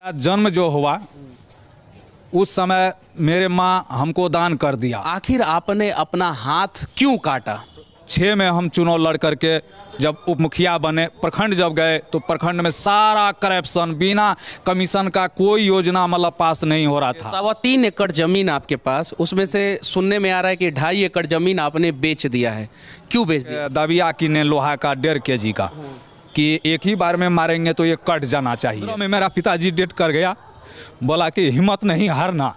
जन्म जो हुआ उस समय मेरे माँ हमको दान कर दिया। आखिर आपने अपना हाथ क्यों काटा? 6 में हम चुनाव लड़ करके जब उप मुखिया बने, प्रखंड जब गए तो प्रखंड में सारा करप्शन, बिना कमीशन का कोई योजना मतलब पास नहीं हो रहा था। 3.25 एकड़ जमीन आपके पास, उसमें से सुनने में आ रहा है कि 2.5 एकड़ जमीन आपने बेच दिया है। क्यों बेच दिया? दबिया किने लोहा का 1.5 kg का कि एक ही बार में मारेंगे तो ये कट जाना चाहिए। में मेरा पिताजी डेट कर गया, बोला कि हिम्मत नहीं हारना,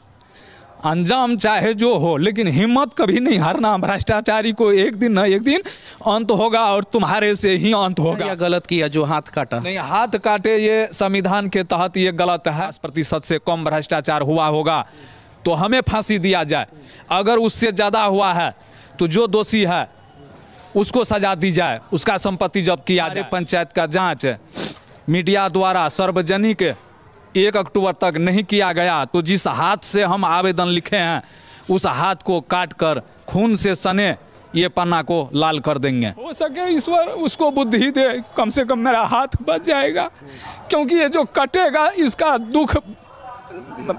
अंजाम चाहे जो हो लेकिन हिम्मत कभी नहीं हारना। भ्रष्टाचारी को एक दिन न एक दिन अंत होगा और तुम्हारे से ही अंत होगा। क्या गलत किया जो हाथ काटा? नहीं, हाथ काटे ये संविधान के तहत ये गलत है। 50% से कम भ्रष्टाचार हुआ होगा तो हमें फांसी दिया जाए, अगर उससे ज़्यादा हुआ है तो जो दोषी है उसको सजा दी जाए, उसका संपत्ति जब्त किया जाए। पंचायत का जांच मीडिया द्वारा सार्वजनिक 1 अक्टूबर तक नहीं किया गया तो जिस हाथ से हम आवेदन लिखे हैं उस हाथ को काट कर खून से सने ये पन्ना को लाल कर देंगे। हो सके ईश्वर उसको बुद्धि दे, कम से कम मेरा हाथ बच जाएगा, क्योंकि ये जो कटेगा इसका दुख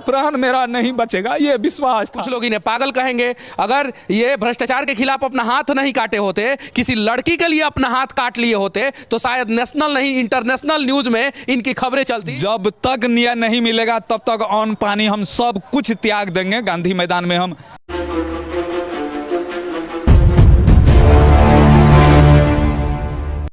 प्राण मेरा नहीं बचेगा, ये विश्वास था। कुछ लोग इन्हें पागल कहेंगे। अगर ये भ्रष्टाचार के खिलाफ अपना हाथ नहीं काटे होते, किसी लड़की के लिए अपना हाथ काट लिए होते तो शायद नेशनल नहीं इंटरनेशनल न्यूज में इनकी खबरें चलती। जब तक न्याय नहीं मिलेगा तब तक अन्न पानी हम सब कुछ त्याग देंगे। गांधी मैदान में हम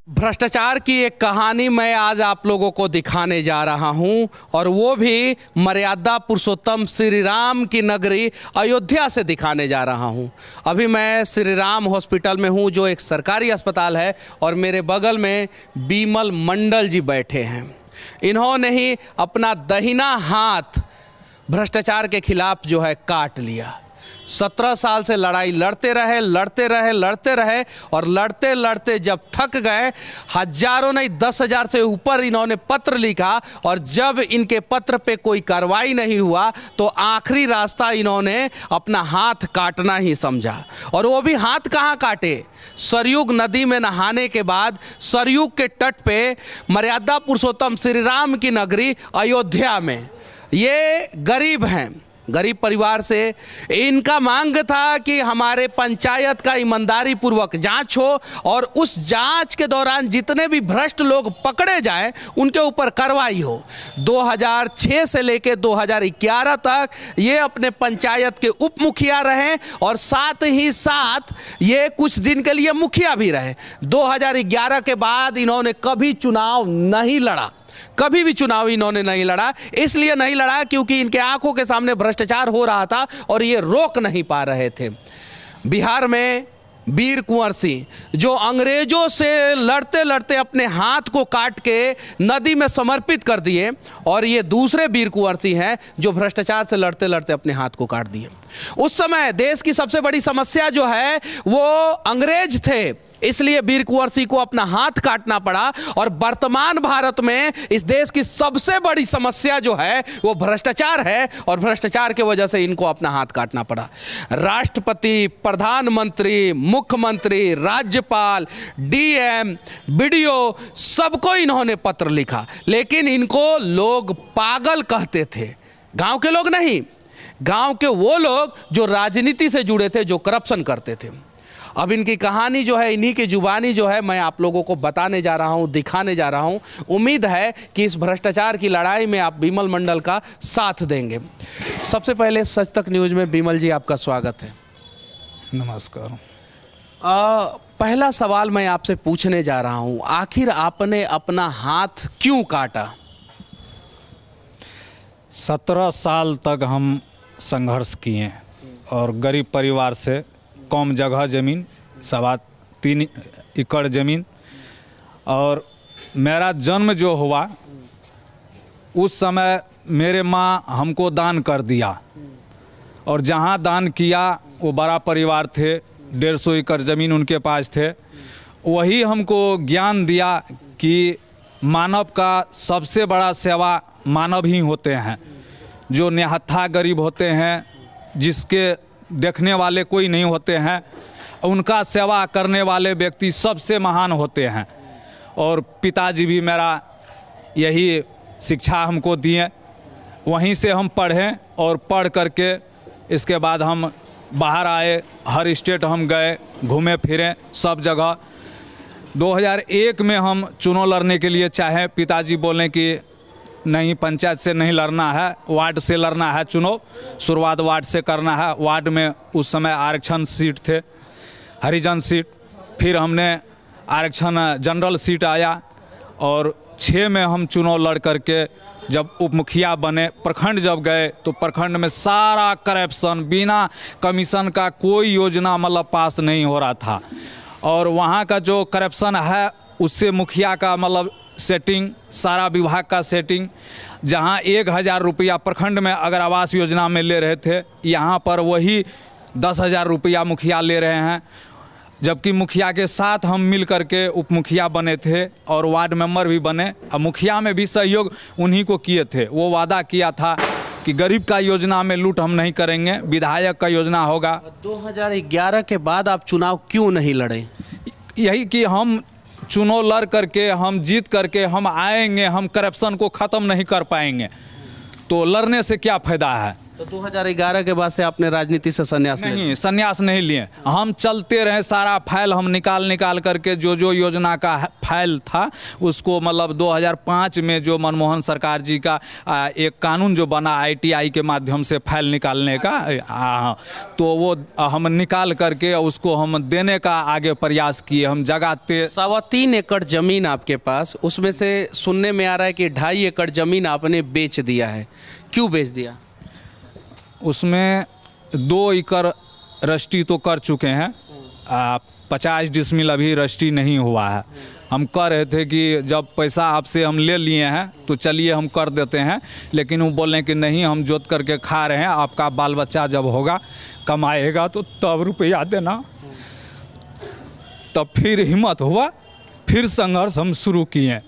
भ्रष्टाचार की एक कहानी मैं आज आप लोगों को दिखाने जा रहा हूं, और वो भी मर्यादा पुरुषोत्तम श्री राम की नगरी अयोध्या से दिखाने जा रहा हूं। अभी मैं श्री राम हॉस्पिटल में हूं, जो एक सरकारी अस्पताल है, और मेरे बगल में बीमल मंडल जी बैठे हैं। इन्होंने ही अपना दाहिना हाथ भ्रष्टाचार के खिलाफ जो है काट लिया। 17 साल से लड़ाई लड़ते रहे और लड़ते लड़ते जब थक गए, हजारों नहीं 10,000 से ऊपर इन्होंने पत्र लिखा, और जब इनके पत्र पे कोई कार्रवाई नहीं हुआ तो आखिरी रास्ता इन्होंने अपना हाथ काटना ही समझा। और वो भी हाथ कहाँ काटे? सरयुग नदी में नहाने के बाद सरयुग के तट पे मर्यादा पुरुषोत्तम श्री राम की नगरी अयोध्या में। ये गरीब हैं, गरीब परिवार से। इनका मांग था कि हमारे पंचायत का ईमानदारी पूर्वक जांच हो, और उस जांच के दौरान जितने भी भ्रष्ट लोग पकड़े जाएं उनके ऊपर कार्रवाई हो। 2006 से लेकर 2011 तक ये अपने पंचायत के उप मुखिया रहे, और साथ ही साथ ये कुछ दिन के लिए मुखिया भी रहे। 2011 के बाद इन्होंने कभी चुनाव नहीं लड़ा, कभी भी चुनाव इन्होंने नहीं लड़ा। इसलिए नहीं लड़ा क्योंकि इनके आंखों के सामने भ्रष्टाचार हो रहा था और ये रोक नहीं पा रहे थे। बिहार में वीर कुंवर सिंह, जो अंग्रेजों से लड़ते लड़ते अपने हाथ को काट के नदी में समर्पित कर दिए, और ये दूसरे वीर कुंवर सिंह हैं जो भ्रष्टाचार से लड़ते लड़ते अपने हाथ को काट दिए। उस समय देश की सबसे बड़ी समस्या जो है वो अंग्रेज थे, इसलिए वीर कुंवर सिंह को अपना हाथ काटना पड़ा। और वर्तमान भारत में इस देश की सबसे बड़ी समस्या जो है वो भ्रष्टाचार है, और भ्रष्टाचार की वजह से इनको अपना हाथ काटना पड़ा। राष्ट्रपति, प्रधानमंत्री, मुख्यमंत्री, राज्यपाल, डीएम, बीडीओ, सबको इन्होंने पत्र लिखा, लेकिन इनको लोग पागल कहते थे। गांव के लोग नहीं, गांव के वो लोग जो राजनीति से जुड़े थे, जो करप्शन करते थे। अब इनकी कहानी जो है, इन्हीं की जुबानी जो है मैं आप लोगों को बताने जा रहा हूं, दिखाने जा रहा हूं। उम्मीद है कि इस भ्रष्टाचार की लड़ाई में आप बीमल मंडल का साथ देंगे। सबसे पहले सच तक न्यूज़ में बीमल जी आपका स्वागत है। नमस्कार। पहला सवाल मैं आपसे पूछने जा रहा हूं, आखिर आपने अपना हाथ क्यों काटा? 17 साल तक हम संघर्ष किए, और गरीब परिवार से कम जगह ज़मीन, 3.25 एकड़ ज़मीन, और मेरा जन्म जो हुआ उस समय मेरे माँ हमको दान कर दिया, और जहाँ दान किया वो बड़ा परिवार थे, 150 एकड़ ज़मीन उनके पास थे। वही हमको ज्ञान दिया कि मानव का सबसे बड़ा सेवा मानव ही होते हैं, जो निहत्था गरीब होते हैं, जिसके देखने वाले कोई नहीं होते हैं, उनका सेवा करने वाले व्यक्ति सबसे महान होते हैं। और पिताजी भी मेरा यही शिक्षा हमको दिए वहीं से हम पढ़े और पढ़ करके इसके बाद हम बाहर आए, हर स्टेट हम गए, घूमे फिरे सब जगह। 2001 में हम चुनाव लड़ने के लिए चाहे, पिताजी बोले कि नहीं पंचायत से नहीं लड़ना है, वार्ड से लड़ना है चुनाव, शुरुआत वार्ड से करना है। वार्ड में उस समय आरक्षण सीट थे, हरिजन सीट, फिर हमने आरक्षण जनरल सीट आया और 6 में हम चुनाव लड़ करके जब उप मुखिया बने, प्रखंड जब गए तो प्रखंड में सारा करप्शन, बिना कमीशन का कोई योजना मतलब पास नहीं हो रहा था। और वहाँ का जो करप्शन है उससे मुखिया का मतलब सेटिंग, सारा विभाग का सेटिंग, जहाँ 1000 रुपया प्रखंड में अगर आवास योजना में ले रहे थे, यहाँ पर वही 10,000 रुपया मुखिया ले रहे हैं। जबकि मुखिया के साथ हम मिल करके उप मुखिया बने थे और वार्ड मेंबर भी बने। अब मुखिया में भी सहयोग उन्हीं को किए थे। वो वादा किया था कि गरीब का योजना में लूट हम नहीं करेंगे, विधायक का योजना होगा। 2011 के बाद आप चुनाव क्यों नहीं लड़े? यही कि हम चुनाव लड़ करके, हम जीत करके हम आएंगे, हम करप्शन को ख़त्म नहीं कर पाएंगे तो लड़ने से क्या फ़ायदा है। तो 2011 के बाद से आपने राजनीति से संन्यास नहीं, संन्यास नहीं लिए, हम चलते रहे। सारा फाइल हम निकाल करके जो योजना का फाइल था उसको मतलब 2005 में जो मनमोहन सरकार जी का एक कानून जो बना ITI के माध्यम से फाइल निकालने का, तो वो हम निकाल करके उसको हम देने का आगे प्रयास किए। हम जगाते 3.25 एकड़ ज़मीन आपके पास, उसमें से सुनने में आ रहा है कि 2.5 एकड़ ज़मीन आपने बेच दिया है, क्यों बेच दिया? उसमें 2 एकड़ रजिस्ट्री तो कर चुके हैं, 50 डिसमिल अभी रजिस्ट्री नहीं हुआ है। हम कह रहे थे कि जब पैसा आपसे हम ले लिए हैं तो चलिए हम कर देते हैं, लेकिन वो बोले कि नहीं, हम जोत करके खा रहे हैं, आपका बाल बच्चा जब होगा कमाएगा तो तब रुपया देना। तब फिर हिम्मत हुआ, फिर संघर्ष हम शुरू किए।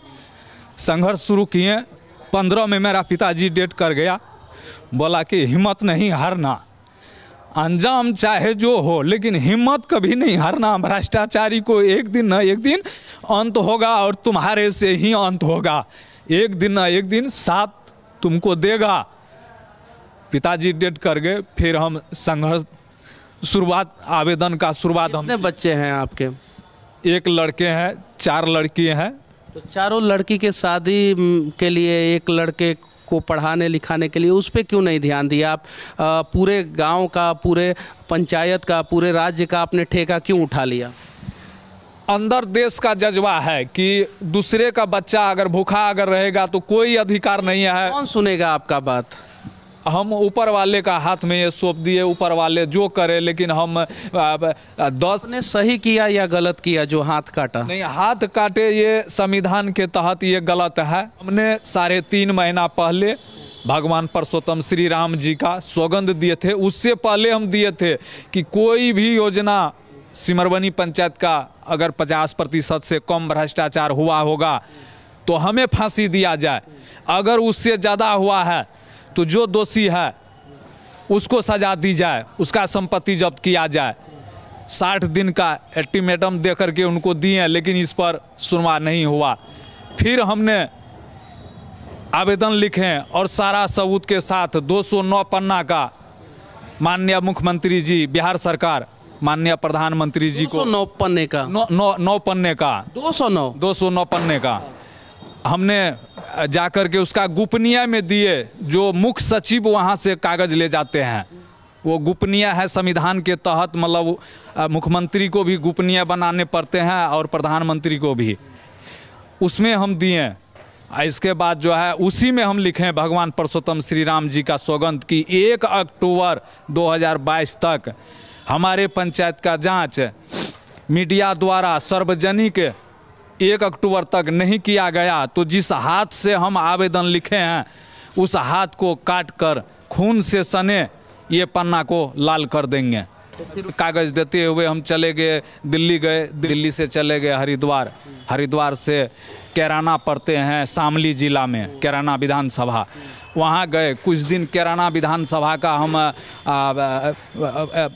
15 में मेरा पिताजी डेथ कर गया। बोला कि हिम्मत नहीं हारना, अंजाम चाहे जो हो लेकिन हिम्मत कभी नहीं हारना। भ्रष्टाचारी को एक दिन न एक दिन अंत होगा और तुम्हारे से ही अंत होगा। एक दिन न एक दिन साथ तुमको देगा। पिताजी डेथ कर गए, फिर हम संघर्ष शुरुआत, आवेदन का शुरुआत। हम कितने बच्चे हैं आपके? 1 लड़के हैं, 4 लड़की हैं। तो चारों लड़की के शादी के लिए, एक लड़के को पढ़ाने लिखाने के लिए उस पर क्यों नहीं ध्यान दिया आप? पूरे गांव का, पूरे पंचायत का, पूरे राज्य का आपने ठेका क्यों उठा लिया? अंदर देश का जज्बा है कि दूसरे का बच्चा अगर भूखा अगर रहेगा तो कोई अधिकार नहीं है। कौन सुनेगा आपका बात? हम ऊपर वाले का हाथ में ये सौंप दिए, ऊपर वाले जो करे। लेकिन हम 10 ने सही किया या गलत किया जो हाथ काटा? नहीं, हाथ काटे ये संविधान के तहत ये गलत है। हमने 3.5 महीना पहले भगवान परसोत्तम श्री राम जी का सौगंध दिए थे। उससे पहले हम दिए थे कि कोई भी योजना सिमरवनी पंचायत का अगर 50% से कम भ्रष्टाचार हुआ होगा तो हमें फांसी दिया जाए। अगर उससे ज़्यादा हुआ है तो जो दोषी है उसको सजा दी जाए, उसका संपत्ति जब्त किया जाए। 60 दिन का अल्टीमेटम दे करके उनको दिए, लेकिन इस पर सुनवाई नहीं हुआ। फिर हमने आवेदन लिखे और सारा सबूत के साथ 209 पन्ना का माननीय मुख्यमंत्री जी, बिहार सरकार, माननीय प्रधानमंत्री जी को 209 पन्ने का 9 पन्ने का 209 पन्ने का हमने जाकर के उसका गोपनीय में दिए। जो मुख्य सचिव वहाँ से कागज़ ले जाते हैं वो गोपनीय है संविधान के तहत। मतलब मुख्यमंत्री को भी गोपनीय बनाने पड़ते हैं और प्रधानमंत्री को भी, उसमें हम दिए। इसके बाद जो है उसी में हम लिखे भगवान परसोत्तम श्री राम जी का सौगंध की 1 अक्टूबर 2022 तक हमारे पंचायत का जांच मीडिया द्वारा सार्वजनिक 1 अक्टूबर तक नहीं किया गया तो जिस हाथ से हम आवेदन लिखे हैं उस हाथ को काट कर खून से सने ये पन्ना को लाल कर देंगे। तो फिर कागज़ देते हुए हम चले गए, दिल्ली गए, दिल्ली से चले गए हरिद्वार, हरिद्वार से कैराना पढ़ते हैं, शामली जिला में कैराना विधानसभा, वहाँ गए। कुछ दिन कैराना विधानसभा का हम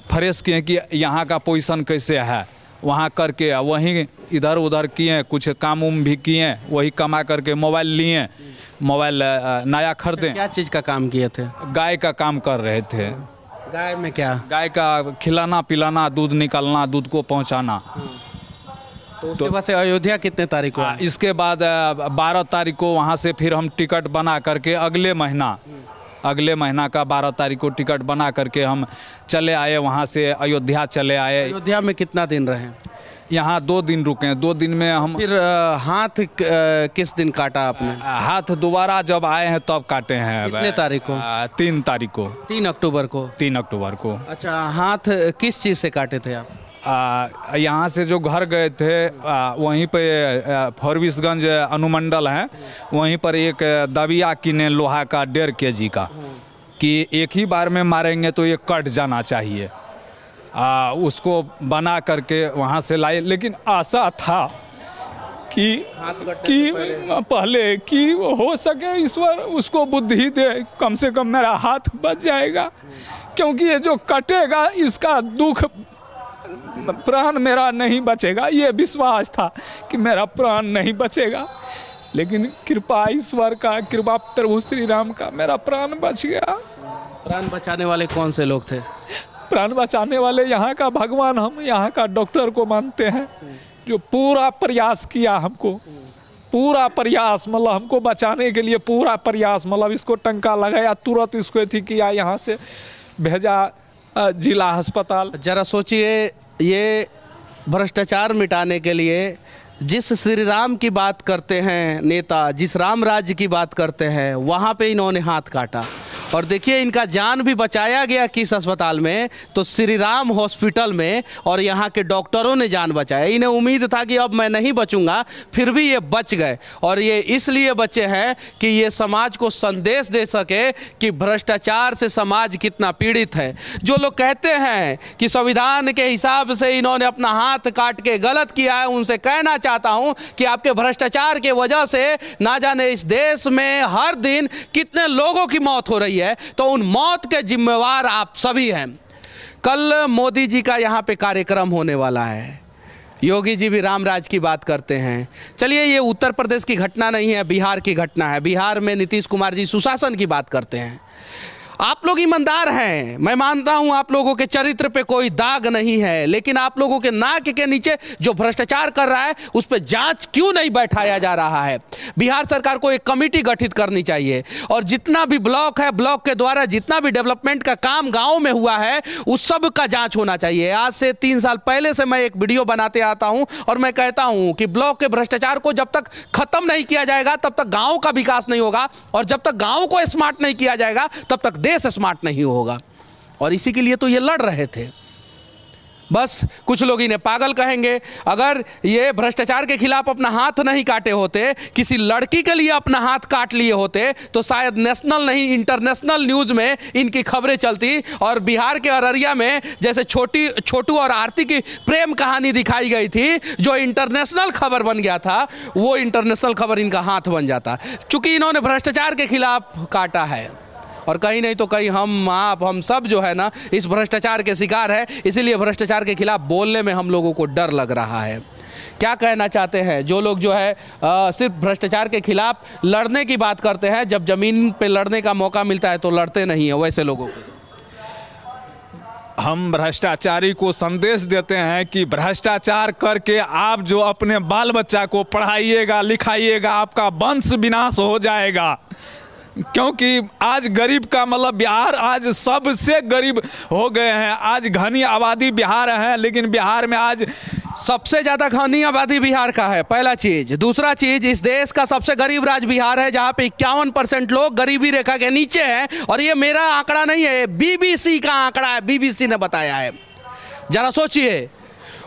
फ्रेश किए कि यहाँ का पोजीशन कैसे है। वहाँ करके वहीं इधर उधर किए, कुछ काम उम भी किए, वही कमा करके मोबाइल लिए, मोबाइल नया खरीदे। क्या चीज़ का काम किए थे? गाय का काम कर रहे थे। गाय में क्या? गाय का खिलाना पिलाना, दूध निकालना, दूध को पहुँचाना। तो उसके बाद से अयोध्या कितने तारीख को? इसके बाद 12 तारीख को वहाँ से फिर हम टिकट बना करके अगले महीना का 12 तारीख को टिकट बना करके हम चले आए, वहाँ से अयोध्या चले आए। अयोध्या में कितना दिन रहे? यहाँ 2 दिन रुके। 2 दिन में हम फिर हाथ किस दिन काटा आपने? हाथ दोबारा जब आए हैं तब काटे हैं। कितने तारीख को? 3 तारीख को। 3 अक्टूबर को? 3 अक्टूबर को। अच्छा, हाथ किस चीज़ से काटे थे आप? यहाँ से जो घर गए थे वहीं पे फॉरबिसगंज अनुमंडल है, वहीं पर एक दबिया किने लोहा का 1.5 kg का, कि एक ही बार में मारेंगे तो ये कट जाना चाहिए। उसको बना करके वहाँ से लाए, लेकिन आशा था कि पहले कि हो सके ईश्वर उसको बुद्धि दे, कम से कम मेरा हाथ बच जाएगा, क्योंकि ये जो कटेगा इसका दुख प्राण मेरा नहीं बचेगा। ये विश्वास था कि मेरा प्राण नहीं बचेगा, लेकिन कृपा ईश्वर का, कृपा प्रभु श्री राम का, मेरा प्राण बच गया। प्राण बचाने वाले कौन से लोग थे? प्राण बचाने वाले यहाँ का भगवान, हम यहाँ का डॉक्टर को मानते हैं, जो पूरा प्रयास किया हमको, पूरा प्रयास, मतलब हमको बचाने के लिए पूरा प्रयास, मतलब इसको टंका लगाया, तुरंत इसको अथी किया, यहाँ से भेजा जिला अस्पताल। जरा सोचिए, ये भ्रष्टाचार मिटाने के लिए जिस श्री राम की बात करते हैं नेता, जिस राम राज्य की बात करते हैं, वहाँ पे इन्होंने हाथ काटा। और देखिए इनका जान भी बचाया गया किस अस्पताल में, तो श्री राम हॉस्पिटल में, और यहाँ के डॉक्टरों ने जान बचाया। इन्हें उम्मीद था कि अब मैं नहीं बचूंगा, फिर भी ये बच गए। और ये इसलिए बचे हैं कि ये समाज को संदेश दे सके कि भ्रष्टाचार से समाज कितना पीड़ित है। जो लोग कहते हैं कि संविधान के हिसाब से इन्होंने अपना हाथ काट के गलत किया है, उनसे कहना चाहता हूँ कि आपके भ्रष्टाचार के वजह से ना जाने इस देश में हर दिन कितने लोगों की मौत हो रही है, तो उन मौत के जिम्मेवार आप सभी हैं। कल मोदी जी का यहाँ पे कार्यक्रम होने वाला है, योगी जी भी रामराज की बात करते हैं। चलिए, ये उत्तर प्रदेश की घटना नहीं है, बिहार की घटना है। बिहार में नीतीश कुमार जी सुशासन की बात करते हैं। आप लोग ईमानदार हैं, मैं मानता हूं आप लोगों के चरित्र पे कोई दाग नहीं है, लेकिन आप लोगों के नाक के नीचे जो भ्रष्टाचार कर रहा है उस पर जांच क्यों नहीं बैठाया जा रहा है? बिहार सरकार को एक कमेटी गठित करनी चाहिए, और जितना भी ब्लॉक है, ब्लॉक के द्वारा जितना भी डेवलपमेंट का काम गाँव में हुआ है उस सब का जाँच होना चाहिए। आज से 3 साल पहले से मैं एक वीडियो बनाते आता हूँ और मैं कहता हूँ कि ब्लॉक के भ्रष्टाचार को जब तक खत्म नहीं किया जाएगा तब तक गाँव का विकास नहीं होगा, और जब तक गाँव को स्मार्ट नहीं किया जाएगा तब तक देश स्मार्ट नहीं होगा। और इसी के लिए तो ये लड़ रहे थे। बस कुछ लोग इन्हें पागल कहेंगे। अगर ये भ्रष्टाचार के खिलाफ अपना हाथ नहीं काटे होते, किसी लड़की के लिए अपना हाथ काट लिए होते, तो शायद नेशनल नहीं इंटरनेशनल न्यूज़ में इनकी खबरें चलती। और बिहार के अररिया में जैसे छोटू और आरती की प्रेम कहानी दिखाई गई थी, जो इंटरनेशनल खबर बन गया था, वो इंटरनेशनल खबर इनका हाथ बन जाता, चूंकि इन्होंने भ्रष्टाचार के खिलाफ काटा है। और कहीं नहीं तो कहीं हम सब जो है ना इस भ्रष्टाचार के शिकार है, इसीलिए भ्रष्टाचार के खिलाफ बोलने में हम लोगों को डर लग रहा है। क्या कहना चाहते हैं जो लोग जो है सिर्फ भ्रष्टाचार के खिलाफ लड़ने की बात करते हैं, जब जमीन पे लड़ने का मौका मिलता है तो लड़ते नहीं है, वैसे लोगों को? हम भ्रष्टाचारी को संदेश देते हैं कि भ्रष्टाचार करके आप जो अपने बाल बच्चा को पढ़ाइएगा लिखाइएगा, आपका वंश विनाश हो जाएगा। क्योंकि आज गरीब का मतलब बिहार आज सबसे गरीब हो गए हैं। आज घनी आबादी बिहार है, लेकिन बिहार में आज सबसे ज़्यादा घनी आबादी बिहार का है, पहला चीज़। दूसरा चीज़, इस देश का सबसे गरीब राज्य बिहार है, जहाँ पे 51% लोग गरीबी रेखा के नीचे हैं। और ये मेरा आंकड़ा नहीं है, बीबीसी का आंकड़ा है, बीबीसी ने बताया है। जरा सोचिए।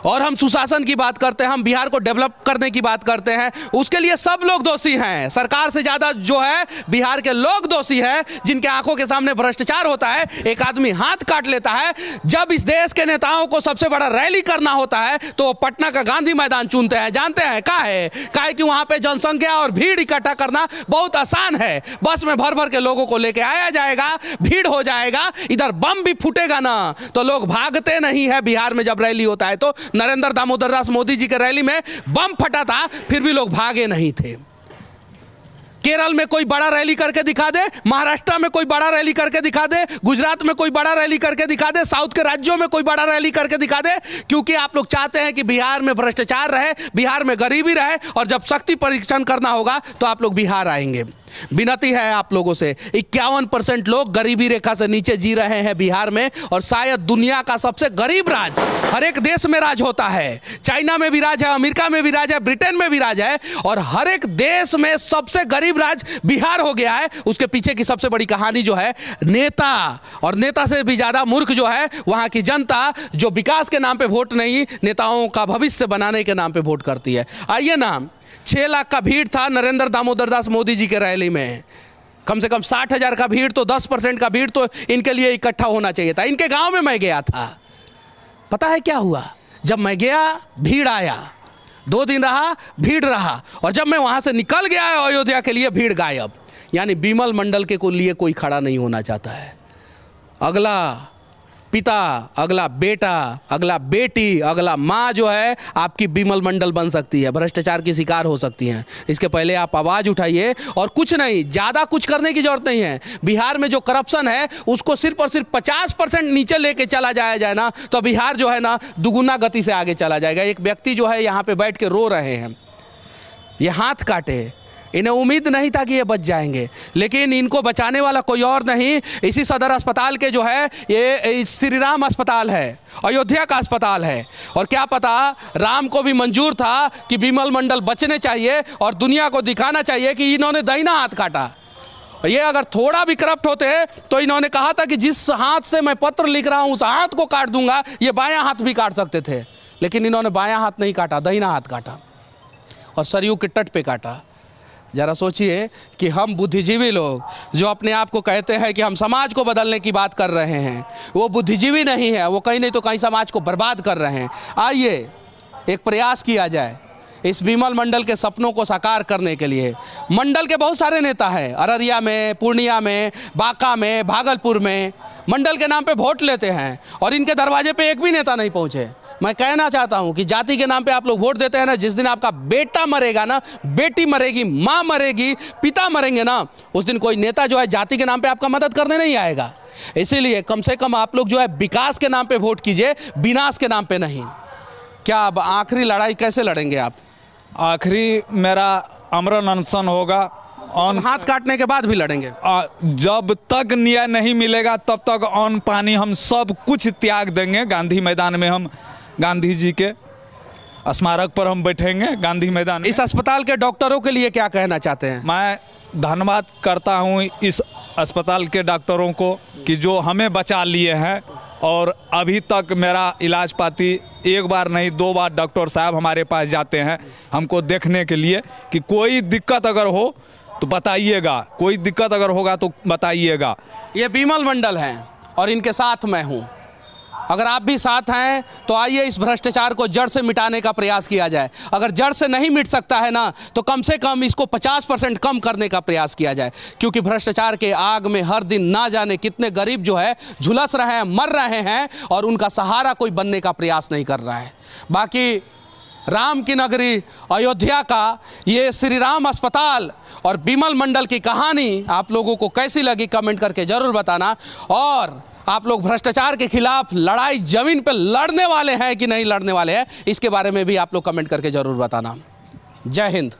और हम सुशासन की बात करते हैं, हम बिहार को डेवलप करने की बात करते हैं, उसके लिए सब लोग दोषी हैं। सरकार से ज़्यादा जो है बिहार के लोग दोषी हैं, जिनके आंखों के सामने भ्रष्टाचार होता है। एक आदमी हाथ काट लेता है। जब इस देश के नेताओं को सबसे बड़ा रैली करना होता है तो वो पटना का गांधी मैदान चुनते हैं। जानते हैं काहे कि वहाँ पे जनसंख्या और भीड़ इकट्ठा करना बहुत आसान है। बस में भर भर के लोगों को लेके आया जाएगा, भीड़ हो जाएगा, इधर बम भी फूटेगा ना तो लोग भागते नहीं है बिहार में जब रैली होता है तो, नरेंद्र दामोदर दास मोदी जी के रैली में बम फटा था, फिर भी लोग भागे नहीं थे। केरल में कोई बड़ा रैली करके दिखा दे, महाराष्ट्र में कोई बड़ा रैली करके दिखा दे, गुजरात में कोई बड़ा रैली करके दिखा दे, साउथ के राज्यों में कोई बड़ा रैली करके दिखा दे, क्योंकि आप लोग चाहते हैं कि बिहार में भ्रष्टाचार रहे, बिहार में गरीबी रहे, और जब शक्ति परीक्षण करना होगा तो आप लोग बिहार आएंगे। विनती है आप लोगों से, 51% लोग गरीबी रेखा से नीचे जी रहे हैं बिहार में, और शायद दुनिया का सबसे गरीब राज हर एक देश में राज होता है। चाइना में भी राज है, अमेरिका में भी राज है, ब्रिटेन में भी राज है, और हर एक देश में सबसे गरीब राज बिहार हो गया है। उसके पीछे की सबसे बड़ी कहानी जो है नेता, और नेता से भी ज्यादा मूर्ख जो है वहां की जनता, जो विकास के नाम पे वोट नहीं, नेताओं का भविष्य बनाने के नाम पे वोट करती है। आइए ना, 6 लाख का भीड़ था नरेंद्र दामोदर दास मोदी जी के रैली में। कम से कम 60,000 का भीड़, तो 10% का भीड़ तो इनके लिए इकट्ठा होना चाहिए था। इनके गांव में मैं गया था, पता है क्या हुआ? जब मैं गया भीड़ आया, 2 दिन रहा भीड़ रहा, और जब मैं वहां से निकल गया अयोध्या के लिए भीड़ गायब। यानी बिमल मंडल के लिए कोई खड़ा नहीं होना चाहता है। अगला पिता, अगला बेटा, अगला बेटी, अगला माँ जो है आपकी बिमल मंडल बन सकती है, भ्रष्टाचार की शिकार हो सकती हैं। इसके पहले आप आवाज़ उठाइए, और कुछ नहीं, ज़्यादा कुछ करने की जरूरत नहीं है। बिहार में जो करप्शन है उसको सिर्फ और सिर्फ 50% नीचे लेके चला जाए ना, तो बिहार जो है ना दुगुना गति से आगे चला जाएगा। एक व्यक्ति जो है यहाँ पे बैठ के रो रहे हैं, ये हाथ काटे, इन्हें उम्मीद नहीं था कि ये बच जाएंगे, लेकिन इनको बचाने वाला कोई और नहीं, इसी सदर अस्पताल के जो है ये श्री राम अस्पताल है, अयोध्या का अस्पताल है। और क्या पता राम को भी मंजूर था कि बिमल मंडल बचने चाहिए, और दुनिया को दिखाना चाहिए कि इन्होंने दाहिना हाथ काटा। ये अगर थोड़ा भी करप्ट होते तो इन्होंने कहा था कि जिस हाथ से मैं पत्र लिख रहा हूँ उस हाथ को काट दूंगा। ये बायां हाथ भी काट सकते थे, लेकिन इन्होंने बायां हाथ नहीं काटा, दाहिना हाथ काटा, और सरयू के तट पे काटा। जरा सोचिए कि हम बुद्धिजीवी लोग जो अपने आप को कहते हैं कि हम समाज को बदलने की बात कर रहे हैं, वो बुद्धिजीवी नहीं है, वो कहीं नहीं तो कहीं समाज को बर्बाद कर रहे हैं। आइए एक प्रयास किया जाए इस बिमल मंडल के सपनों को साकार करने के लिए। मंडल के बहुत सारे नेता हैं, अररिया में, पूर्णिया में, बांका में, भागलपुर में, मंडल के नाम पे वोट लेते हैं, और इनके दरवाजे पे एक भी नेता नहीं पहुंचे। मैं कहना चाहता हूं कि जाति के नाम पे आप लोग वोट देते हैं ना, जिस दिन आपका बेटा मरेगा ना, बेटी मरेगी, माँ मरेगी, पिता मरेंगे ना, उस दिन कोई नेता जो है जाति के नाम पे आपका मदद करने नहीं आएगा। इसीलिए कम से कम आप लोग जो है विकास के नाम पे वोट कीजिए, विनाश के नाम पे नहीं। क्या अब आखिरी लड़ाई कैसे लड़ेंगे आप? आखिरी मेरा आमरण अनशन होगा, और हाथ काटने के बाद भी लड़ेंगे। जब तक न्याय नहीं मिलेगा तब तक अन्न पानी हम सब कुछ त्याग देंगे। गांधी मैदान में हम गांधी जी के स्मारक पर हम बैठेंगे गांधी मैदान में। इस अस्पताल के डॉक्टरों के लिए क्या कहना चाहते हैं? मैं धन्यवाद करता हूं इस अस्पताल के डॉक्टरों को कि जो हमें बचा लिए हैं, और अभी तक मेरा इलाज पाती 1 बार नहीं 2 बार डॉक्टर साहब हमारे पास जाते हैं हमको देखने के लिए कि कोई दिक्कत अगर हो तो बताइएगा, कोई दिक्कत अगर होगा तो बताइएगा। ये बिमल मंडल हैं और इनके साथ मैं हूँ। अगर आप भी साथ हैं तो आइए इस भ्रष्टाचार को जड़ से मिटाने का प्रयास किया जाए। अगर जड़ से नहीं मिट सकता है ना, तो कम से कम इसको 50% कम करने का प्रयास किया जाए, क्योंकि भ्रष्टाचार के आग में हर दिन ना जाने कितने गरीब जो है झुलस रहे हैं, मर रहे हैं, और उनका सहारा कोई बनने का प्रयास नहीं कर रहा है। बाकी राम की नगरी अयोध्या का ये श्री राम अस्पताल और बिमल मंडल की कहानी आप लोगों को कैसी लगी कमेंट करके ज़रूर बताना। और आप लोग भ्रष्टाचार के खिलाफ लड़ाई जमीन पर लड़ने वाले हैं कि नहीं लड़ने वाले हैं, इसके बारे में भी आप लोग कमेंट करके ज़रूर बताना। जय हिंद।